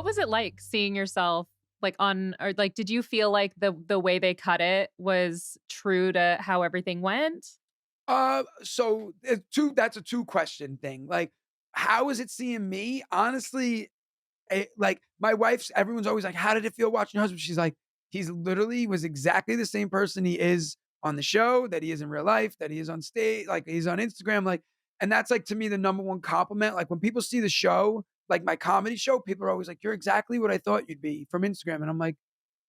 was it like seeing yourself like on, or like, did you feel like the way they cut it was true to how everything went? So that's a two question thing. Like, how is it seeing me? Honestly, like my wife's, everyone's always like, how did it feel watching your husband? She's like, he's literally was exactly the same person he is on the show, that he is in real life, that he is on stage, like he's on Instagram. Like, and that's like to me the number one compliment. Like when people see the show, like my comedy show, people are always like, you're exactly what I thought you'd be from Instagram. And I'm like,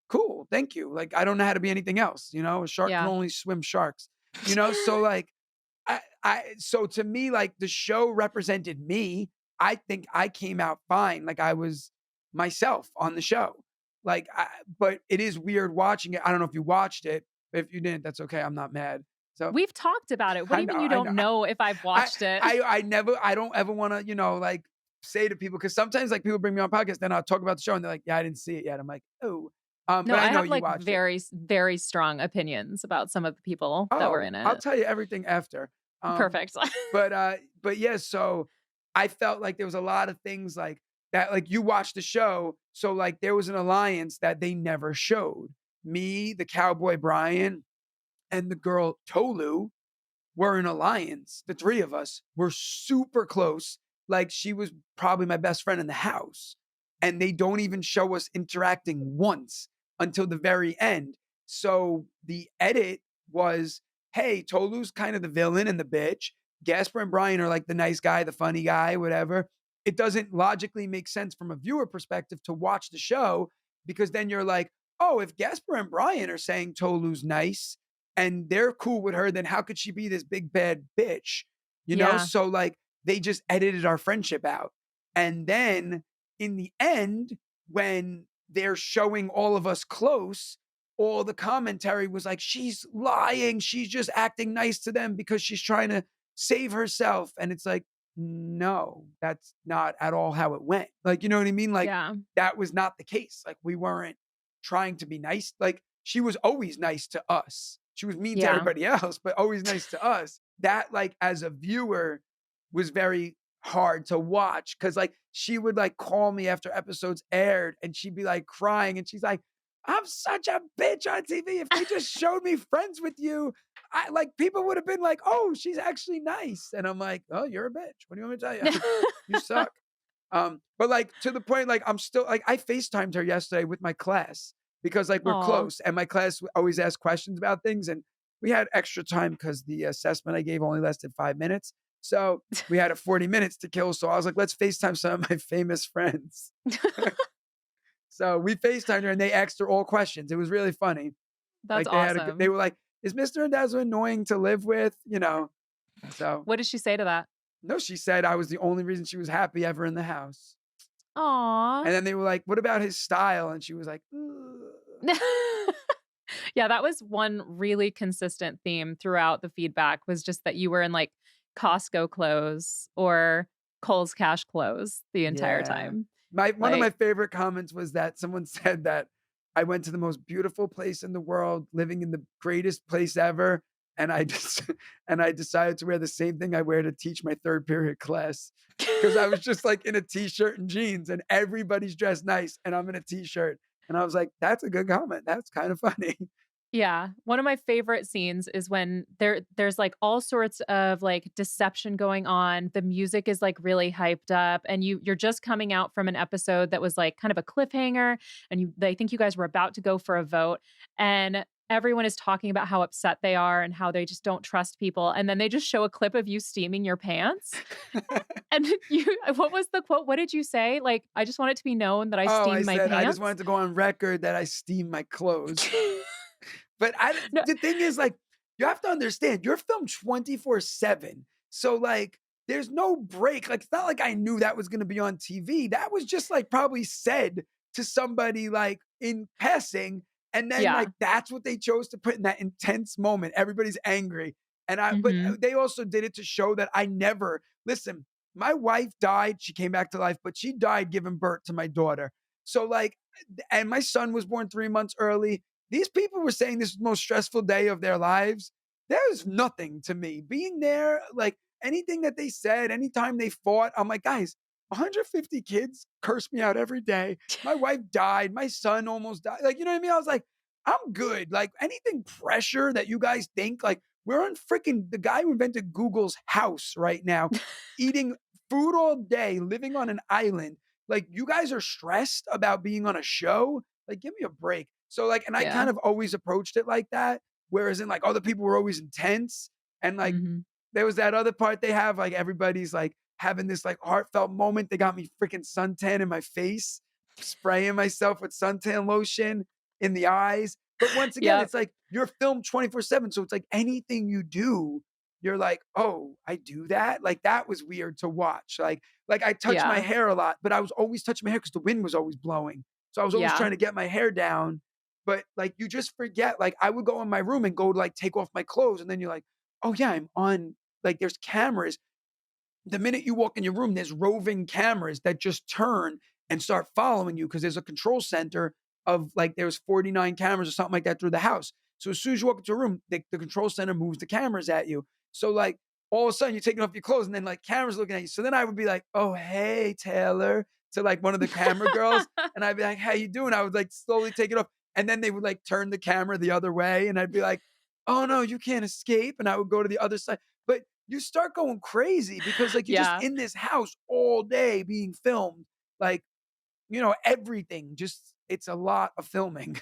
cool, thank you. Like, I don't know how to be anything else. A shark can Yeah. only swim sharks, so like so to me, like the show represented me. I think I came out fine. Like I was myself on the show. But it is weird watching it. I don't know if you watched it. If you didn't, that's okay. I'm not mad. So We've talked about it. What do I you know, mean you I know. don't know if I've watched it? I don't ever want to, like say to people, because sometimes like people bring me on podcasts, then I'll talk about the show and they're like, yeah, I didn't see it yet. I'm like, oh, No, but I I know have you like watched it. very strong opinions about some of the people that were Oh, in I'll it. tell you everything after. Um, Perfect. but yeah, so I felt like there was a lot of things like that, like you watched the show, so like there was an alliance that they never showed. Me, the cowboy Brian, and the girl Tolu were an alliance. The three of us were super close. Like she was probably my best friend in the house. And they don't even show us interacting once until the very end. So the edit was, hey, Tolu's kind of the villain and the bitch. Gaspar and Brian are like the nice guy, the funny guy, whatever. It doesn't logically make sense from a viewer perspective to watch the show, because then you're like, oh, if Gaspar and Brian are saying Tolu's nice and they're cool with her, then how could she be this big bad bitch? Yeah. So like they just edited our friendship out. And then in the end, when they're showing all of us close, all the commentary was like, she's lying. She's just acting nice to them because she's trying to save herself. And it's like, no, that's not at all how it went. Like, you know what I mean? Like, Yeah. that was not the case. Like, we weren't trying to be nice. Like, she was always nice to us. She was mean to Yeah. everybody else, but always nice to us. That, like, as a viewer, was very hard to watch, because like she would like call me after episodes aired and she'd be like crying and she's like, I'm such a bitch on TV. If they just showed me friends with you, I like people would have been like, oh, she's actually nice. And I'm like, oh, you're a bitch. What do you want me to tell you? You suck. But like to the point, like I'm still like I FaceTimed her yesterday with my class because like we're Oh, close and my class always asks questions about things, and we had extra time because the assessment I gave only lasted 5 minutes. So we had a 40 minutes to kill. So I was like, let's FaceTime some of my famous friends. So we FaceTimed her and they asked her all questions. It was really funny. that's Like they awesome. were like, is Mr. Randazzo annoying to live with? So What did she say to that? no, she said I was the only reason she was happy ever in the house. Aw. And then they were like, what about his style? And she was like, ugh. Yeah, that was one really consistent theme throughout the feedback, was just that you were in like Costco clothes or Kohl's Cash clothes the entire Yeah. time. One of my Like, favorite comments was that someone said that I went to the most beautiful place in the world, living in the greatest place ever, and I just and I decided to wear the same thing I wear to teach my third period class, because I was just like in a t-shirt and jeans and everybody's dressed nice and I'm in a t-shirt. And I was like, that's a good comment. That's kind of funny. yeah, one of my favorite scenes is when there's like all sorts of like deception going on. The music is like really hyped up and you're just coming out from an episode that was like kind of a cliffhanger, and I think you guys were about to go for a vote, and everyone is talking about how upset they are and how they just don't trust people, and then they just show a clip of you steaming your pants. And you what was the quote? What did you say? Like, I just want it to be known that I Oh, I steamed my said I just pants? wanted to go on record that I steam my clothes. But No. the thing is, like, you have to understand, you're filmed 24/7. So, like, there's no break. Like, it's not like I knew that was going to be on TV. That was just like probably said to somebody like in passing. And then, Yeah. like, that's what they chose to put in that intense moment. Everybody's angry. But Mhm. they also did it to show that I never, listen, my wife died. She came back to life, but she died giving birth to my daughter. So, like, and my son was born 3 months early. These people were saying this is the most stressful day of their lives. There's nothing to me. Being there, like anything that they said, anytime they fought, I'm like, guys, 150 kids curse me out every day. My wife died. My son almost died. Like, you know what I mean? I was like, I'm good. Like anything pressure that you guys think, like we're on freaking the guy who invented Google's house right now, eating food all day, living on an island. Like you guys are stressed about being on a show. Like, give me a break. So, like, and I Yeah. kind of always approached it like that. Whereas in like other people were always intense. And like Mhm. there was that other part they have, like everybody's like having this like heartfelt moment. They got me freaking suntan in my face, spraying myself with suntan lotion in the eyes. But once again, Yep. it's like you're filmed 24/7. So it's like anything you do, you're like, oh, I do that. Like that was weird to watch. Like I touch my Yeah. hair a lot, but I was always touching my hair because the wind was always blowing. So I was always Yeah. trying to get my hair down. But like you just forget. Like I would go in my room and go to like take off my clothes, and then you're like, oh yeah, I'm on. Like there's cameras the minute you walk in your room, there's roving cameras that just turn and start following you because there's a control center of like there's 49 cameras or something like that through the house. So as soon as you walk into a room, the control center moves the cameras at you. So like all of a sudden you're taking off your clothes and then like cameras looking at you. So then I would be like, oh hey Taylor, to like one of the camera girls, and I'd be like, how you doing? I would like slowly take it off, and then they would like turn the camera the other way, and I'd be like, oh no, you can't escape, and I would go to the other side. But you start going crazy because like you're just Yeah. in this house all day being filmed. Like, everything just it's a lot of filming.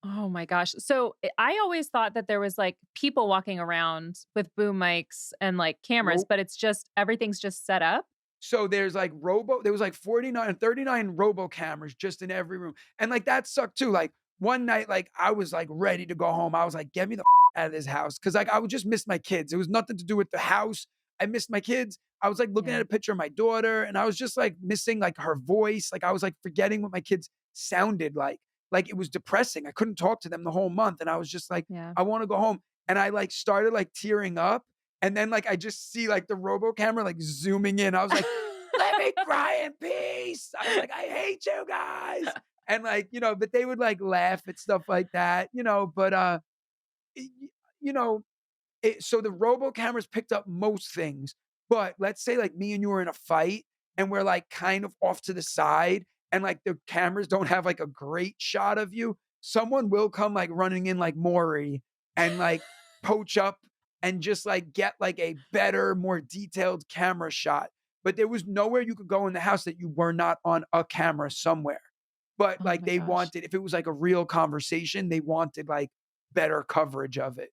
Oh my gosh. So I always thought that there was like people walking around with boom mics and like cameras, Nope. but it's just everything's just set up. So there was like 49 39 robo cameras just in every room. And like that sucked too. Like one night, like I was like ready to go home. I was like, get me the out of this house. Cause like I would just miss my kids. It was nothing to do with the house. I missed my kids. I was like looking Yeah. at a picture of my daughter and I was just like missing like her voice. Like I was like forgetting what my kids sounded like. Like it was depressing. I couldn't talk to them the whole month. And I was just like, Yeah. I want to go home. And I like started like tearing up. And then like I just see like the robo camera like zooming in. I was like, let me cry in peace. I was like, I hate you guys. And like, but they would like laugh at stuff like that, but y- you know, so the robo cameras picked up most things. But let's say like me and you were in a fight and we're like kind of off to the side and like the cameras don't have like a great shot of you. Someone will come like running in like Maury and like poach up and just like get like a better, more detailed camera shot. But there was nowhere you could go in the house that you were not on a camera somewhere. But Oh like my they gosh. wanted, if it was like a real conversation, they wanted like better coverage of it.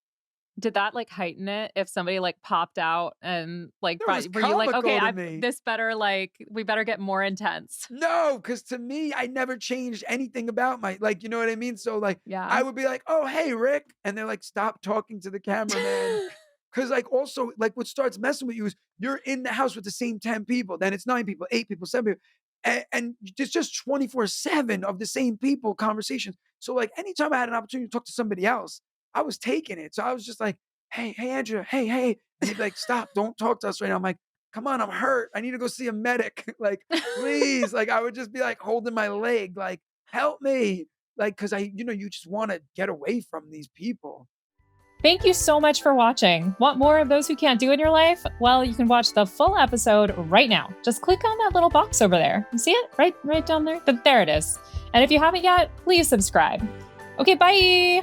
Did that like heighten it if somebody like popped out and like It was were you like, okay, comical to I me. this better like we better get more intense. No, because to me, I never changed anything about my like, you know what I mean? So like Yeah. I would be like, "Oh, hey, Rick." And they're like, "Stop talking to the cameraman." Cause like also like what starts messing with you is you're in the house with the same 10 people, then it's 9 people, 8 people, 7 people. And it's just 24/7 of the same people conversations. So like anytime I had an opportunity to talk to somebody else, I was taking it. So I was just like, hey, Andrew, hey. And they'd be like, stop, don't talk to us right now. I'm like, come on, I'm hurt. I need to go see a medic. Like, please. Like, I would just be like holding my leg, like, help me. Like, cause you just want to get away from these people. Thank you so much for watching. Want more of those who can't do in your life? Well, you can watch the full episode right now. Just click on that little box over there. You see it? Right down there? There it is. And if you haven't yet, please subscribe. Okay, bye.